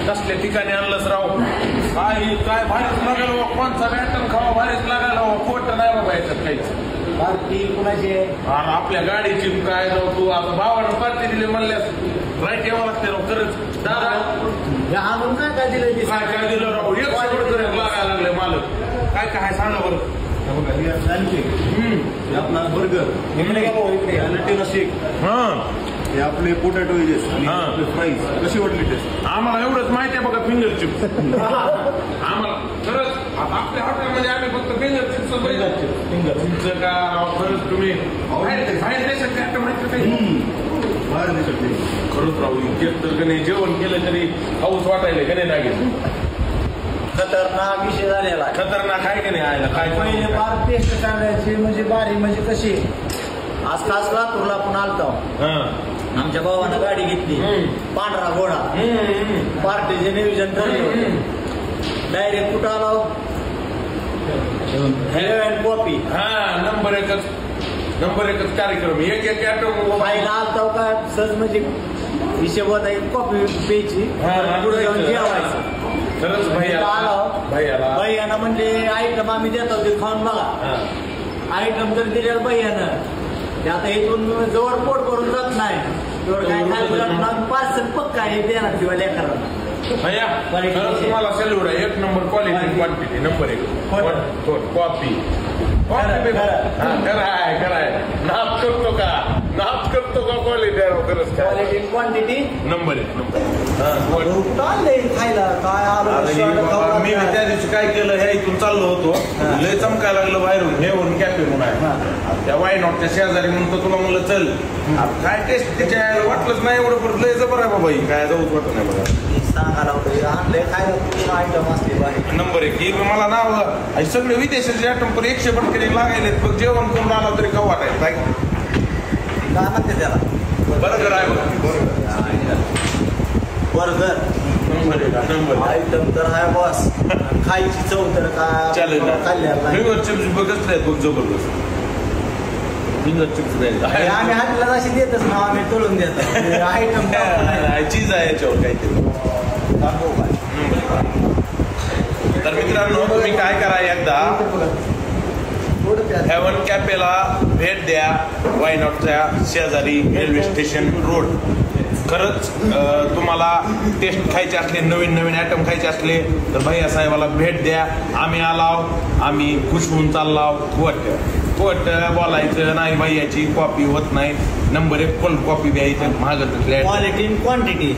कसल्या ठिकाणी आणलंच राव काय भारीच लागायला कोणचा बॅटन खावा भारीच लागायला खोट नाही बाबा याच्यात काहीच पार्टी कुणाची आहे आपल्या गाडीची काय राव तू आता भावानं पार्टी दिली म्हणल्यास राईट यावं लागते राव खरंच दादा अजून काय दिलं काय दिलं राव एक लागायला लागले मालक काय काय सांगा बरं आपला बर्गर शेक हे आपले पोटॅटो आणि फ्राईज कशी वाटली टेस्ट आम्हाला एवढंच माहिती आहे बघा फिंगर चिप्स आम्हाला खरंच आपल्या हॉटेलमध्ये आम्ही फक्त फिंगर चिप्स फिंगर तुमचं का खरंच तुम्ही बाहेर देशात काय माहिती काही बाहेर देशात खरंच राहू इतकेच तर नाही जेवण केलं तरी हाऊस वाटायला का नाही लागेल खतरनाक विषय झालेला खतरनाक आहे का नाही आयला काय पहिले फार टेस्ट सांगायची म्हणजे बारी म्हणजे कशी आज खास लातूरला आपण आलतो आमच्या भावानं गाडी घेतली पांढरा घोडा पार्टीचे नियोजन ठरले डायरेक्ट कुठं आलो हॅलो अँड कॉफी नंबर एकच कार्यक्रम एक बाईला आलतो का सहज म्हणजे हिशेब होता कॉफी प्यायची पुढे जाऊन जेवायचं खरंच भैयानं म्हणजे आयटम आम्ही देतो ते खाऊन बघा आयटम जर दिलेलं भैयानं ते आता इथून जवळ पोट करून जात नाही तेवढं काय खायला पार्सल पक्का हे देणार किंवा लेकरांना भैया तुम्हाला सॅल्यूट आहे एक नंबर क्वालिटी क्वांटिटी नंबर एक कॉफी कराय नाप करतो का क्वालिटी खरंच क्वालिटी क्वांटिटी नंबर एक खायला काय मी त्या दिवशी काय केलं ह्या इथून चाललो होतो लय चमकायला लागलं बाहेरून हे होऊन कॅफे म्हणून आहे त्या वाय नॉटच्या शेजारी म्हणतो तुला म्हणलं चल काय टेस्ट त्याच्या वाटलंच नाही एवढं पण लय जबर आहे बाबा काय जाऊच वाटत नाही बघा सांगायला होतं आणलंय खायला आयटम असते नंबर एक ही मला नाव सगळे विदेशाचे आयटम पण 100 पटकन लागायले बघ जेवण करून आला तरी का वाटायचं काय म्हणते त्याला बर्गर आहे बर्गर नंबर आयटम तर आहे बॉस खायची चव तर काय चालेल फिंगर चिप्स बघत नाही खूप जबरदस्त फिंगर चिप्स आम्ही हातला अशी देतच ना आम्ही तळून देतो आयटम चीज आहे याच्यावर काहीतरी तर मित्रांनो तुम्ही काय करा एकदा हेवन कॅफेला भेट द्या वाय नॉटच्या शेजारी रेल्वे स्टेशन रोड खरंच तुम्हाला टेस्ट खायचे असले नवीन आयटम खायचे असले तर भैया साहेबाला भेट द्या आम्ही आलाव आम्ही खुश होऊन चाललाव खोट बोलायचं नाही भैयाची कॉपी होत नाही नंबर एक कोल्ड कॉफी द्यायचं महागत क्वालिटी क्वांटिटी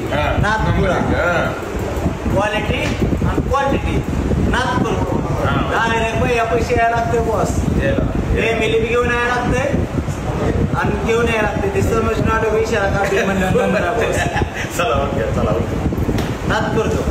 क्वालिटी आणि क्वांटिटी नागपूर डायरेक्ट भैया पैसे यायला लागते बॉस फॅमिली बी घेऊन यायला लागते आणि घेऊन यायला लागते ते समजणार इशारा काढते म्हणलं चला नात करतो